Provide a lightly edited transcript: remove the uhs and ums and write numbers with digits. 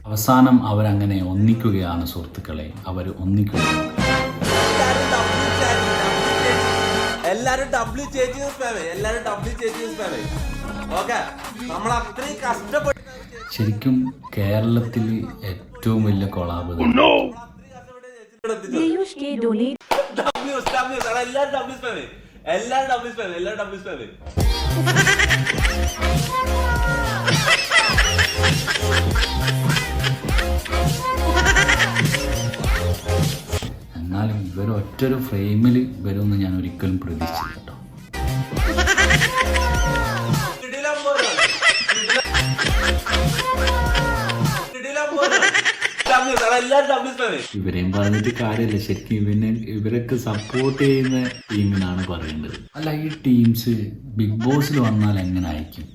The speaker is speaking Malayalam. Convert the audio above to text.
അവസാനം അവരങ്ങനെ ഒന്നിക്കുകയാണ് സുഹൃത്തുക്കളെ. അവർ ഒന്നിക്കുകയാണ്. എല്ലാരും ഡബ്ല്യു ചേച്ചി ഓക്കെ. നമ്മൾ അത്രയും കഷ്ടപ്പെട്ടു. ശരിക്കും കേരളത്തിൽ ഏറ്റവും വലിയ കൊളാബ് എന്നാലും ഇവർ ഒറ്റൊരു ഫ്രെയിമിൽ വരുമെന്ന് ഞാൻ ഒരിക്കലും പ്രതീക്ഷിച്ചില്ല കേട്ടോ. ഇവരെയും പറഞ്ഞിട്ട് കാര്യമില്ല. ശരിക്കും ഇവരൊക്കെ സപ്പോർട്ട് ചെയ്യുന്ന ടീമിനാണ് പറയേണ്ടത്. അല്ല, ഈ ടീംസ് ബിഗ് ബോസിൽ വന്നാൽ എങ്ങനെ ആയിരിക്കും?